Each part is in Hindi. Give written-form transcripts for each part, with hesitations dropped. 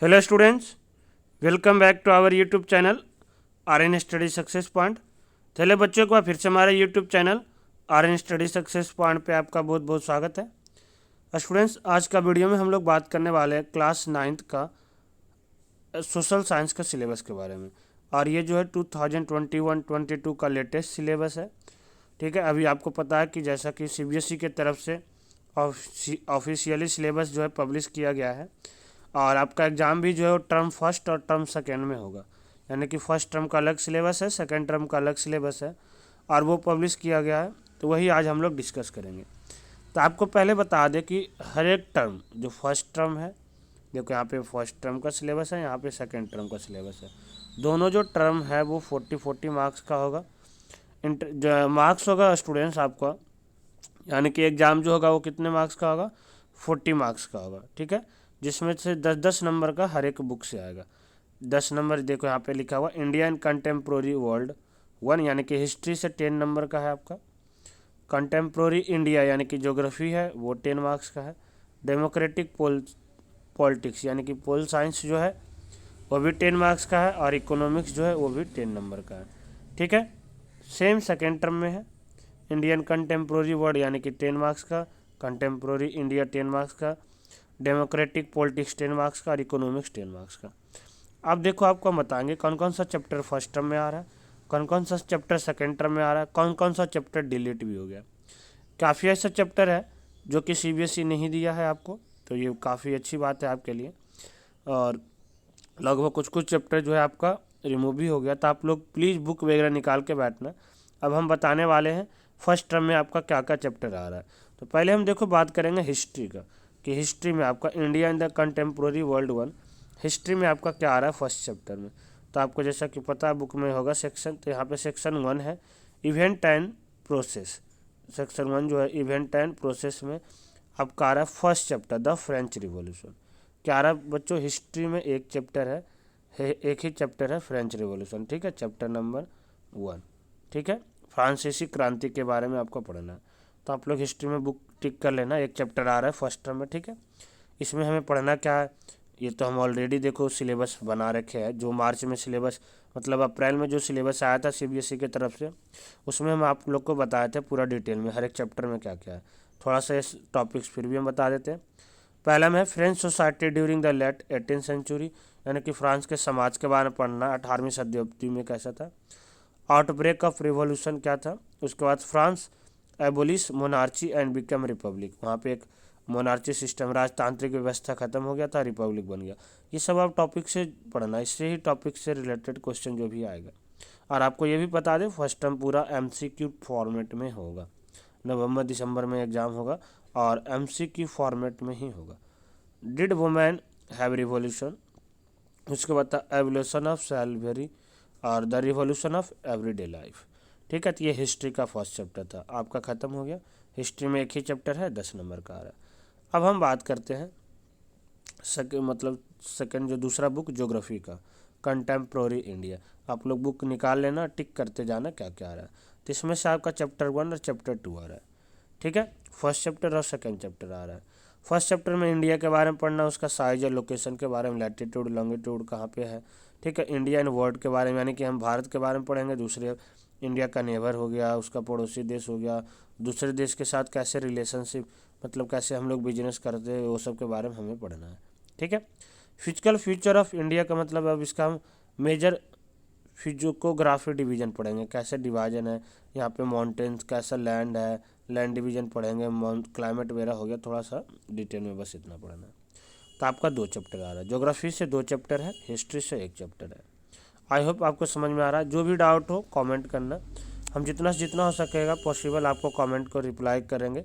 Hello students, welcome back to our YouTube channel R N study success point. चलिए बच्चों को फिर से हमारे YouTube channel R N study success point पे आपका बहुत बहुत स्वागत है। स्टूडेंट्स, आज का वीडियो में हम लोग बात करने वाले हैं क्लास 9th का सोशल साइंस का सिलेबस के बारे में। और ये जो है 2021-22 का लेटेस्ट सिलेबस है। ठीक है, अभी आपको पता है कि जैसा कि सीबीएसई के तरफ से ऑफिशियली सिलेबस जो है पब्लिश किया गया है, और आपका एग्ज़ाम भी जो है वो टर्म फर्स्ट और टर्म सेकेंड में होगा। यानी कि फर्स्ट टर्म का अलग सिलेबस है, सेकेंड टर्म का अलग सिलेबस है, और वो पब्लिश किया गया है। तो वही आज हम लोग डिस्कस करेंगे। तो आपको पहले बता दें कि हर एक टर्म जो फर्स्ट टर्म है, देखो यहाँ पे फर्स्ट टर्म का सिलेबस है, यहाँ पे सेकेंड टर्म का सिलेबस है। दोनों जो टर्म है वो 40 मार्क्स का होगा। जो मार्क्स होगा स्टूडेंट्स आपका, यानी कि एग्ज़ाम जो होगा वो कितने मार्क्स का होगा, 40 मार्क्स का होगा। ठीक है, जिसमें से 10-10 नंबर का हर एक बुक से आएगा। 10 नंबर देखो यहाँ पे लिखा हुआ इंडियन कंटेम्प्रोरी वर्ल्ड 1, यानी कि हिस्ट्री से 10 नंबर का है आपका। कंटेम्प्रोरी इंडिया यानी कि ज्योग्राफी है वो 10 मार्क्स का है। डेमोक्रेटिक पॉलिटिक्स यानी कि पोल साइंस जो है वो भी 10 मार्क्स का है, और इकोनॉमिक्स जो है वो भी 10 नंबर का है। ठीक है, सेम सेकेंड टर्म में है। इंडियन कंटेम्प्रोरी वर्ड यानी कि 10 मार्क्स का, कंटेम्प्रोरी इंडिया 10 मार्क्स का, डेमोक्रेटिक पॉलिटिक्स 10 मार्क्स का, और इकोनॉमिक्स 10 मार्क्स का। अब देखो आपको बताएंगे कौन कौन सा चैप्टर फर्स्ट टर्म में आ रहा है, कौन कौन सा चैप्टर सेकेंड टर्म में आ रहा है, कौन कौन सा चैप्टर डिलीट भी हो गया। काफ़ी ऐसा चैप्टर है जो कि सीबीएसई नहीं दिया है आपको, तो ये काफ़ी अच्छी बात है आपके लिए। और लगभग कुछ कुछ चैप्टर जो है आपका रिमूव भी हो गया, तो आप लोग प्लीज़ बुक वगैरह निकाल के बैठना। अब हम बताने वाले हैं फर्स्ट टर्म में आपका क्या क्या चैप्टर आ रहा है। तो पहले हम देखो बात करेंगे हिस्ट्री का, कि हिस्ट्री में आपका India in the contemporary world 1, history में आपका क्या आ रहा है फर्स्ट चैप्टर में। तो आपको जैसा कि पता है बुक में होगा सेक्शन, तो यहाँ पे सेक्शन 1 है इवेंट एंड प्रोसेस। सेक्शन 1 जो है इवेंट एंड प्रोसेस में आपका आ रहा है first chapter the French revolution. क्या आ रहा है बच्चों, हिस्ट्री में एक चैप्टर है, एक ही चैप्टर है फ्रेंच रिवॉल्यूशन। ठीक है, चैप्टर नंबर 1। ठीक है, फ्रांसीसी क्रांति के बारे में आपको पढ़ना है। तो आप लोग हिस्ट्री में बुक टिक कर लेना, एक चैप्टर आ रहा है फर्स्ट टर्म में। ठीक है, इसमें हमें पढ़ना क्या है, ये तो हम ऑलरेडी देखो सिलेबस बना रखे हैं। जो मार्च में सिलेबस, मतलब अप्रैल में जो सिलेबस आया था सीबीएसई की तरफ से, उसमें हम आप लोग को बताए थे पूरा डिटेल में हर एक चैप्टर में क्या क्या है। थोड़ा सा इस टॉपिक्स फिर भी हम बता देते हैं। पहला में है French society during the late 18th century, यानी कि फ्रांस के समाज के बारे में पढ़ना, 18वीं शताब्दी में कैसा था। आउटब्रेक ऑफ रिवॉल्यूशन क्या था। उसके बाद France abolish monarchy and become Republic, वहाँ पे एक मोनार्ची सिस्टम, राजतांत्रिक व्यवस्था खत्म हो गया था, रिपब्लिक बन गया। ये सब आप टॉपिक से पढ़ना, इससे ही टॉपिक से रिलेटेड क्वेश्चन जो भी आएगा। और आपको ये भी बता दें फर्स्ट टर्म पूरा एमसीक्यू फॉर्मेट में होगा। नवंबर दिसंबर में एग्ज़ाम होगा और एमसीक्यू फॉर्मेट में ही होगा। डिड वुमेन हैव रिवॉल्यूशन, उसके बाद था एवोल्यूशन ऑफ सैलरी और the revolution of everyday life. ठीक है, तो ये हिस्ट्री का फर्स्ट चैप्टर था, आपका ख़त्म हो गया। हिस्ट्री में एक ही चैप्टर है, 10 नंबर का आ रहा है। अब हम बात करते हैं सेकंड जो दूसरा बुक ज्योग्राफी का, कंटेम्प्रोरी इंडिया। आप लोग बुक निकाल लेना, टिक करते जाना क्या क्या आ रहा है। तो इसमें से आपका चैप्टर 1 और चैप्टर 2 आ रहा है। ठीक है, फर्स्ट चैप्टर और सेकंड चैप्टर आ रहा है। फर्स्ट चैप्टर में इंडिया के बारे में पढ़ना, उसका साइज और लोकेशन के बारे में, लैटिट्यूड लॉन्गिट्यूड कहाँ पे है। ठीक है, इंडिया एंड वर्ल्ड के बारे में, यानी कि हम भारत के बारे में पढ़ेंगे, दूसरे इंडिया का नेबर हो गया, उसका पड़ोसी देश हो गया, दूसरे देश के साथ कैसे रिलेशनशिप, मतलब कैसे हम लोग बिजनेस करते हैं, वो सब के बारे में हमें पढ़ना है। ठीक है, फिजिकल फ्यूचर ऑफ इंडिया का मतलब अब इसका हम मेजर फिजिकोग्राफी डिवीजन पढ़ेंगे, कैसे डिवीजन है यहाँ पे, माउंटेन्स कैसा लैंड है, लैंड डिवीजन पढ़ेंगे, क्लाइमेट वगैरह हो गया, थोड़ा सा डिटेल में बस इतना पढ़ना है। तो आपका 2 चैप्टर आ रहा है, ज्योग्राफी से 2 चैप्टर है, हिस्ट्री से 1 चैप्टर है। आई होप आपको समझ में आ रहा है। जो भी डाउट हो कमेंट करना, हम जितना से जितना हो सकेगा पॉसिबल आपको कमेंट को रिप्लाई करेंगे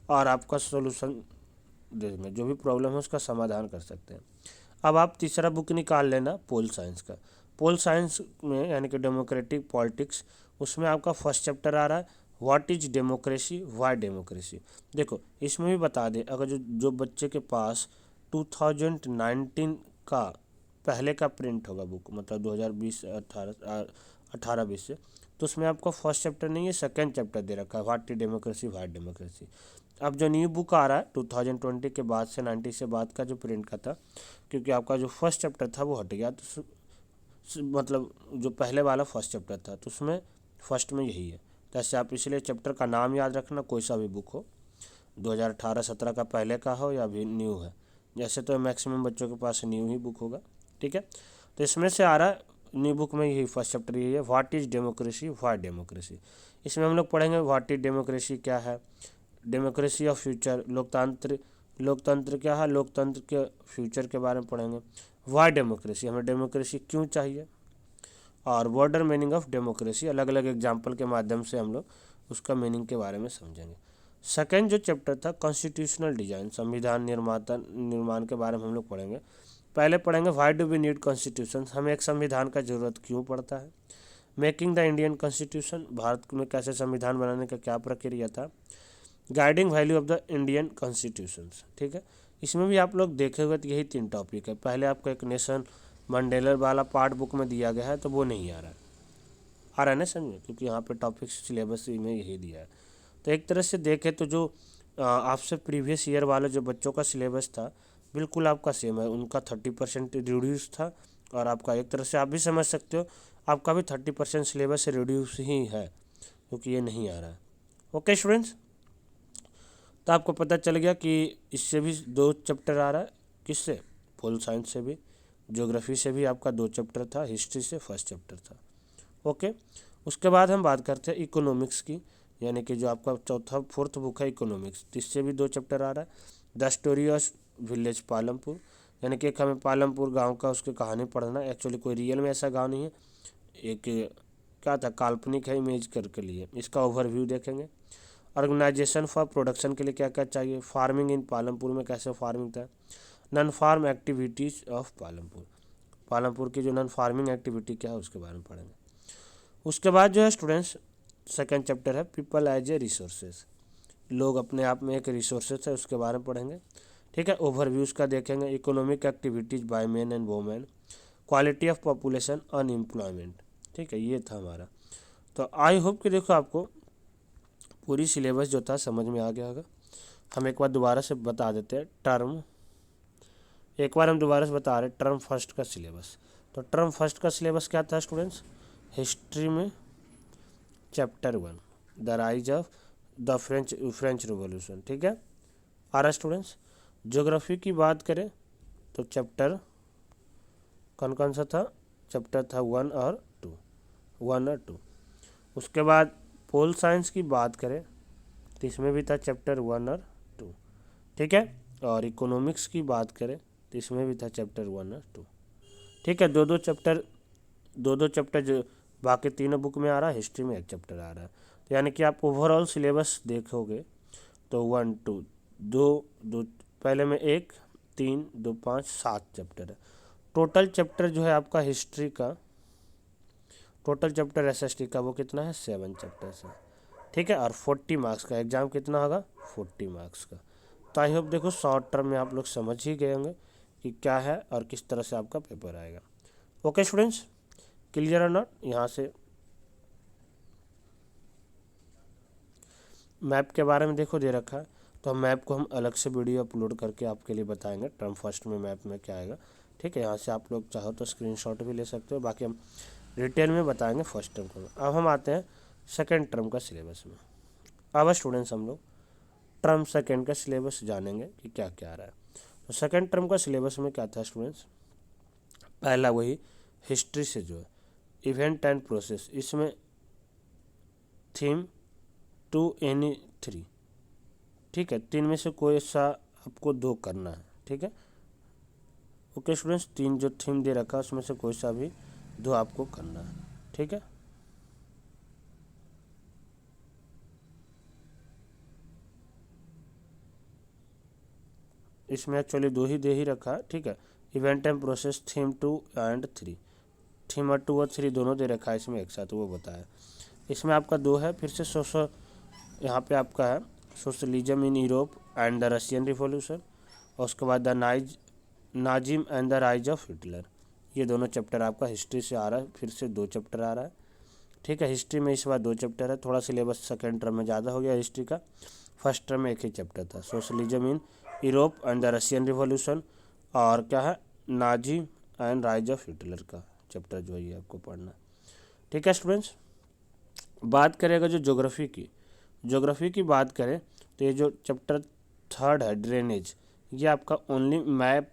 और आपका सोल्यूशन देंगे, जो भी प्रॉब्लम है उसका समाधान कर सकते हैं। अब आप तीसरा बुक निकाल लेना पोल साइंस का। पोल साइंस में यानी कि डेमोक्रेटिक पॉलिटिक्स, उसमें आपका फर्स्ट चैप्टर आ रहा है what is democracy, Y democracy. देखो इसमें भी बता दें, अगर जो बच्चे के पास 2019 का पहले का प्रिंट होगा बुक, मतलब 2020 18-20 से, तो उसमें आपको फर्स्ट चैप्टर नहीं है, सेकंड चैप्टर दे रखा है what is democracy, Y democracy. अब जो न्यू बुक आ रहा है 2020 के बाद से 90 से बाद का जो प्रिंट का था, क्योंकि आपका जो फर्स्ट चैप्टर था वो हट गया, तो मतलब जो पहले वाला फर्स्ट चैप्टर था तो उसमें फर्स्ट में यही है। तो ऐसे आप इसलिए चैप्टर का नाम याद रखना, कोई सा भी बुक हो, 2018-17 का पहले का हो या भी न्यू है। जैसे तो मैक्सिमम बच्चों के पास न्यू ही बुक होगा, ठीक है। तो इसमें से आ रहा है न्यू बुक में यही फर्स्ट चैप्टर यही है, what is democracy, why democracy. इसमें हम लोग पढ़ेंगे व्हाट इज डेमोक्रेसी क्या है, डेमोक्रेसी ऑफ फ्यूचर, लोकतंत्र, लोकतंत्र क्या है, लोकतंत्र के फ्यूचर के बारे में पढ़ेंगे। व्हाई डेमोक्रेसी, हमें डेमोक्रेसी क्यों चाहिए, और बॉर्डर मीनिंग ऑफ डेमोक्रेसी, अलग अलग एग्जाम्पल के माध्यम से हम लोग उसका मीनिंग के बारे में समझेंगे। सेकेंड जो चैप्टर था कॉन्स्टिट्यूशनल डिजाइन, संविधान निर्माण के बारे में हम लोग पढ़ेंगे। पहले पढ़ेंगे why do we need constitution, हमें एक संविधान का जरूरत क्यों पड़ता है। मेकिंग द इंडियन कॉन्स्टिट्यूशन, भारत में कैसे संविधान बनाने का क्या प्रक्रिया था। Guiding value of the Indian constitution, ठीक है। इसमें भी आप लोग देखे हुए तो यही 3 टॉपिक है। पहले आपको एक नेशन मंडेलर वाला पार्ट बुक में दिया गया है तो वो नहीं आ रहा है ना समझे, क्योंकि यहाँ पे टॉपिक सिलेबस में यही दिया है। तो एक तरह से देखें तो जो आपसे प्रीवियस ईयर वाला जो बच्चों का सिलेबस था बिल्कुल आपका सेम है, उनका 30% रिड्यूस था, और आपका एक तरह से आप भी समझ सकते हो आपका भी 30% सिलेबस रिड्यूस ही है, क्योंकि ये नहीं आ रहा है। ओके स्टूडेंट्स, तो आपको पता चल गया कि इससे भी 2 चैप्टर आ रहा है, किससे, पोल साइंस से भी, ज्योग्राफी से भी आपका 2 चैप्टर था, हिस्ट्री से फर्स्ट चैप्टर था। ओके, उसके बाद हम बात करते हैं इकोनॉमिक्स की, यानी कि जो आपका चौथा फोर्थ बुक है इकोनॉमिक्स, इससे भी 2 चैप्टर आ रहा है। The story of village Palampur, यानी कि एक हमें पालमपुर गांव का उसकी कहानी पढ़ना है। एक्चुअली कोई रियल में ऐसा गांव नहीं है, एक क्या था काल्पनिक है इमेज करके लिए, इसका ओवरव्यू देखेंगे। ऑर्गेनाइजेशन फॉर प्रोडक्शन के लिए क्या क्या चाहिए, फार्मिंग इन पालमपुर में कैसे फार्मिंग था, non farm activities of Palampur, Palampur की जो नॉन फार्मिंग एक्टिविटी क्या है उसके बारे में पढ़ेंगे। उसके बाद जो है स्टूडेंट्स सेकेंड चैप्टर है पीपल एज ए रिसोर्सेज, लोग अपने आप में एक रिसोर्सेज है उसके बारे में पढ़ेंगे, ठीक है। ओवरव्यूज़ का देखेंगे, economic activities by man and women, quality of population, unemployment, ठीक है। ये था हमारा। तो आई होप कि देखो आपको पूरी सिलेबस जो था समझ में आ गया होगा। हम एक बार दोबारा से बता देते हैं टर्म, एक बार हम दोबारा से बता रहे हैं टर्म फर्स्ट का सिलेबस। तो टर्म फर्स्ट का सिलेबस क्या था स्टूडेंट्स, हिस्ट्री में chapter 1 the rise of the French revolution, ठीक है। आ रहा स्टूडेंट्स। ज्योग्राफी की बात करें तो चैप्टर कौन कौन सा था, चैप्टर था 1 और 2। उसके बाद पोल साइंस की बात करें तो इसमें भी था चैप्टर 1 और 2, ठीक है। और इकोनॉमिक्स की बात करें तो इसमें भी था चैप्टर 1 और 2, ठीक है। दो दो चैप्टर जो बाकी तीनों बुक में आ रहा है, हिस्ट्री में 1 चैप्टर आ रहा है। तो यानी कि आप ओवरऑल सिलेबस देखोगे तो 1 2 दो दो पहले में 1 3 2 5 7 चैप्टर है। टोटल चैप्टर जो है आपका हिस्ट्री का, टोटल चैप्टर एसएसटी का वो कितना है, 7 चैप्टर्स है, ठीक है। और 40 मार्क्स का एग्जाम कितना होगा, 40 मार्क्स का। तो आई होप देखो शॉर्ट टर्म में आप लोग समझ ही गए होंगे कि क्या है और किस तरह से आपका पेपर आएगा। ओके स्टूडेंट्स, क्लियर और नॉट। यहाँ से मैप के बारे में देखो दे रखा है, तो हम मैप को हम अलग से वीडियो अपलोड करके आपके लिए बताएंगे टर्म फर्स्ट में मैप में क्या आएगा, ठीक है। यहाँ से आप लोग चाहो तो स्क्रीनशॉट भी ले सकते हो, बाकी हम डिटेल में बताएंगे फर्स्ट टर्म को। अब हम आते हैं सेकेंड टर्म का सिलेबस में। अब स्टूडेंट्स हम लोग टर्म सेकेंड का सिलेबस जानेंगे कि क्या क्या आ रहा है। तो सेकेंड टर्म का सिलेबस में क्या था स्टूडेंट्स, पहला वही हिस्ट्री से जो है इवेंट एंड प्रोसेस, इसमें थीम 2 एनी 3, ठीक है। 3 में से कोई सा आपको 2 करना है, ठीक है। ओके स्टूडेंट्स, 3 जो थीम दे रखा है उसमें से कोई सा भी 2 आपको करना है, ठीक है। इसमें एक्चुअली 2 ही दे ही रखा है, ठीक है। इवेंट एंड प्रोसेस थीम 2 और 3, थीम और 2 और 3 दोनों दे रखा है इसमें एक साथ, वो बताया। इसमें आपका 2 है, फिर से यहाँ पे आपका है socialism in Europe and the Russian revolution, और उसके बाद the Nazim and the rise of Hitler. ये दोनों चैप्टर आपका हिस्ट्री से आ रहा है, फिर से 2 चैप्टर आ रहा है, ठीक है। हिस्ट्री में इस बार 2 चैप्टर है, थोड़ा सिलेबस सेकेंड टर्म में ज़्यादा हो गया हिस्ट्री का। फर्स्ट टर्म में एक ही चैप्टर था, socialism in Europe and the Russian revolution, और क्या है, Nazi and rise of Hitler का चैप्टर जो है ये आपको पढ़ना है। ठीक है स्टूडेंट्स, बात करेगा जो ज्योग्राफी की बात करें तो ये जो चैप्टर थर्ड है ड्रेनेज, ये आपका only map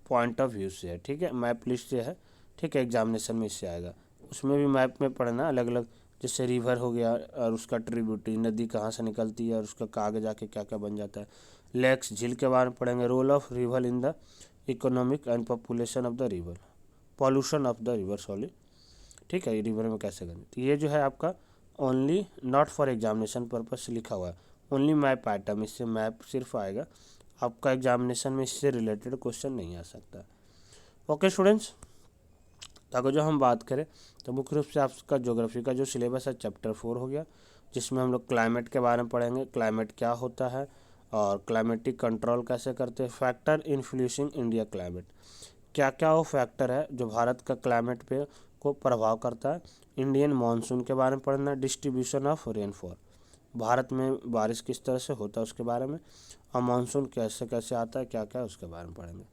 point of view से है। ठीक है, मैप लिस्ट से है। ठीक है, एग्जामिनेशन में इससे आएगा, उसमें भी मैप में पढ़ना अलग अलग, जैसे रिवर हो गया और उसका ट्रिब्यूटरी, नदी कहाँ से निकलती है और उसका आगे जाके क्या क्या बन जाता है, लेक्स झील के बारे में पढ़ेंगे, role of river in the economic and population of the river, pollution of the river sorry. ठीक है, ये रिवर में कैसे करें, तो ये जो है आपका only not for examination purpose से लिखा हुआ है, ओनली मैप आइटम, इससे मैप सिर्फ आएगा, आपका एग्जामिनेशन में इससे रिलेटेड क्वेश्चन नहीं आ सकता। ओके स्टूडेंट्स, तो अगर जो हम बात करें तो मुख्य रूप से आपका ज्योग्राफी का जो सिलेबस है चैप्टर 4 हो गया, जिसमें हम लोग क्लाइमेट के बारे में पढ़ेंगे, क्लाइमेट क्या होता है और क्लाइमेटिक कंट्रोल कैसे करते हैं, फैक्टर इन्फ्लुएंसिंग इंडिया क्लाइमेट, क्या क्या वो फैक्टर है जो भारत का क्लाइमेट पे को प्रभाव करता है, इंडियन मानसून के बारे में पढ़ना, डिस्ट्रीब्यूशन ऑफ रेनफॉल, भारत में बारिश किस तरह से होता है उसके बारे में, और मानसून कैसे कैसे आता है, क्या क्या उसके बारे में पढ़ेंगे।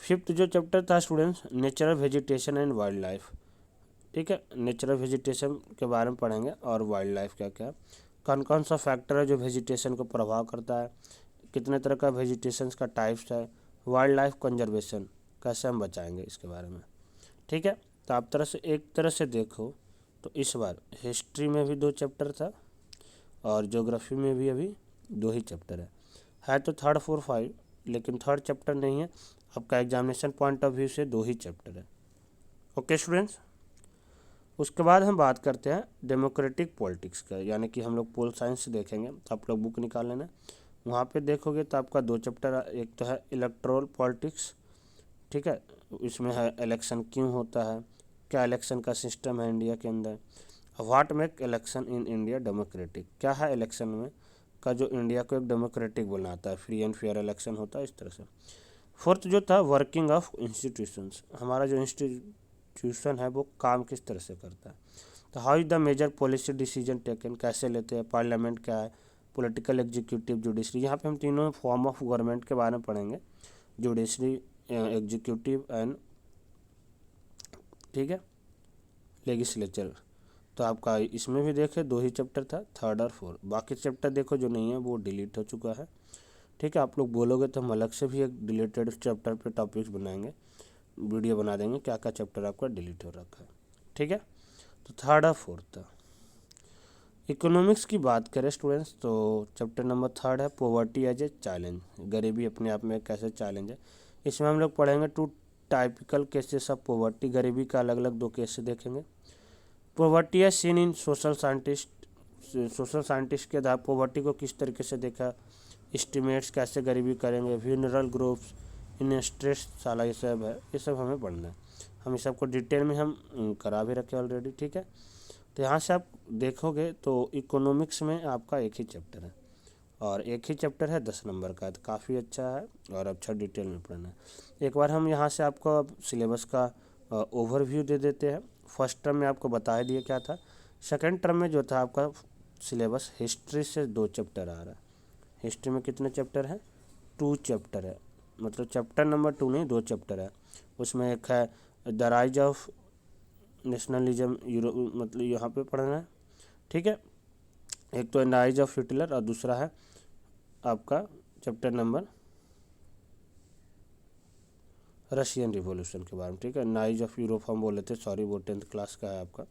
फिफ्थ जो चैप्टर था students, natural vegetation and wild life. ठीक है, नेचुरल वेजिटेशन के बारे में पढ़ेंगे और वाइल्ड लाइफ क्या क्या, कौन कौन सा फैक्टर है जो वेजिटेशन को प्रभाव करता है, कितने तरह का वेजिटेशन का टाइप्स है, वाइल्ड लाइफ कंजर्वेशन कैसे हम बचाएंगे इसके बारे में। ठीक है, तो आप एक तरह से देखो तो इस बार हिस्ट्री में भी 2 चैप्टर था और ज्योग्राफी में भी अभी 2 ही चैप्टर है तो थर्ड 4 5, लेकिन थर्ड चैप्टर नहीं है, आपका एग्जामिनेशन पॉइंट ऑफ व्यू से 2 ही चैप्टर है। ओके स्टूडेंट्स, उसके बाद हम बात करते हैं डेमोक्रेटिक पॉलिटिक्स का, यानी कि हम लोग पोल साइंस देखेंगे, तो आप लोग बुक निकाल लेना, वहाँ पे देखोगे तो आपका 2 चैप्टर, एक तो है इलेक्टोरल पॉलिटिक्स। ठीक है, इसमें है इलेक्शन क्यों होता है, क्या इलेक्शन का सिस्टम है इंडिया के अंदर, what make election in India democratic, क्या है इलेक्शन में का जो इंडिया को एक डेमोक्रेटिक बनाता है, फ्री एंड फेयर इलेक्शन होता है इस तरह से। फोर्थ जो था वर्किंग ऑफ इंस्टीट्यूशंस, हमारा जो इंस्टीट्यूशन है वो काम किस तरह से करता है, तो how is the major policy decision taken, कैसे लेते हैं, पार्लियामेंट क्या है, पॉलिटिकल एग्जीक्यूटिव जुडिशरी, यहाँ पे हम तीनों फॉर्म ऑफ गवर्नमेंट के बारे में पढ़ेंगे, जुडिशरी एग्जीक्यूटिव एंड ठीक है लेजिस्लेचर। तो आपका इसमें भी देखे 2 ही चैप्टर था, थर्ड और 4, बाकी चैप्टर देखो जो नहीं है वो डिलीट हो चुका है। ठीक है, आप लोग बोलोगे तो हम अलग से भी एक डिलीटेड चैप्टर पे टॉपिक्स बनाएंगे, वीडियो बना देंगे क्या क्या चैप्टर आपका डिलीट हो रखा है। ठीक है, तो थर्ड और फोर्थ था। इकोनॉमिक्स की बात करें स्टूडेंट्स तो चैप्टर नंबर 3 है पॉवर्टी एज ए चैलेंज, गरीबी अपने आप में कैसे चैलेंज है, इसमें हम लोग पढ़ेंगे 2 टाइपिकल केसेस ऑफ पॉवर्टी, गरीबी का अलग अलग 2 केस देखेंगे। पॉवर्टी है सीन इन सोशल साइंटिस्ट के आधार पॉवर्टी को किस तरीके से देखा, एस्टिमेट्स कैसे गरीबी करेंगे, व्यूनरल ग्रुप्स इन स्ट्रेस साला ये सब है, ये सब हमें पढ़ना है, हम इस सबको डिटेल में हम करा भी रखे ऑलरेडी। ठीक है, तो यहाँ से आप देखोगे तो इकोनॉमिक्स में आपका एक ही चैप्टर है और एक ही चैप्टर है 10 नंबर का, तो काफ़ी अच्छा है और अच्छा डिटेल में पढ़ना है। एक बार हम यहाँ से आपको सिलेबस का ओवरव्यू दे देते हैं। फर्स्ट टर्म में आपको बता दिए क्या था, सेकेंड टर्म में जो था आपका सिलेबस हिस्ट्री से 2 चैप्टर आ रहा है। हिस्ट्री में कितने चैप्टर हैं, 2 चैप्टर है, मतलब चैप्टर नंबर 2 नहीं 2 चैप्टर है। उसमें एक है the rise of nationalism euro, मतलब यहाँ पे पढ़ना है। ठीक है, एक तो द राइज ऑफ हिटलर और दूसरा है आपका चैप्टर नंबर रशियन रिवॉल्यूशन के बारे में। ठीक है, नाइज ऑफ यूरोप हम बोले थे, सॉरी वो 10th क्लास का है आपका।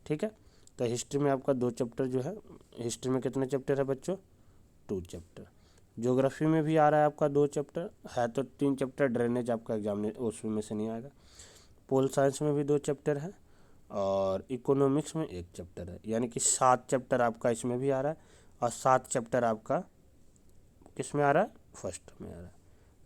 ठीक है, तो हिस्ट्री में आपका 2 चैप्टर जो है, हिस्ट्री में कितने चैप्टर है बच्चों, 2 चैप्टर। ज्योग्राफी में भी आ रहा है आपका 2 चैप्टर है, तो 3 चैप्टर ड्रेनेज आपका एग्जाम में उसमें से नहीं आएगा। पोल साइंस में भी 2 चैप्टर है और इकोनॉमिक्स में 1 चैप्टर है, यानी कि 7 चैप्टर आपका इसमें भी आ रहा है और 7 चैप्टर आपका किस में आ रहा है, फर्स्ट में आ रहा है।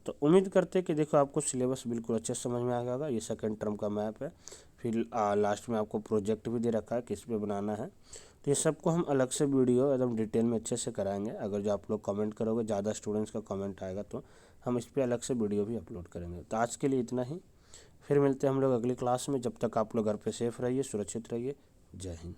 तो उम्मीद करते हैं कि देखो आपको सिलेबस बिल्कुल अच्छे से समझ में आ गया होगा। ये सेकंड टर्म का मैप है, फिर लास्ट में आपको प्रोजेक्ट भी दे रखा है किस पे बनाना है, तो ये सबको हम अलग से वीडियो एकदम डिटेल में अच्छे से कराएंगे। अगर जो आप लोग कमेंट करोगे, ज़्यादा स्टूडेंट्स का कमेंट आएगा तो हम इस पर अलग से वीडियो भी अपलोड करेंगे। तो आज के लिए इतना ही, फिर मिलते हैं हम लोग अगली क्लास में। जब तक आप लोग घर पे सेफ रहिए, सुरक्षित रहिए। जय हिंद।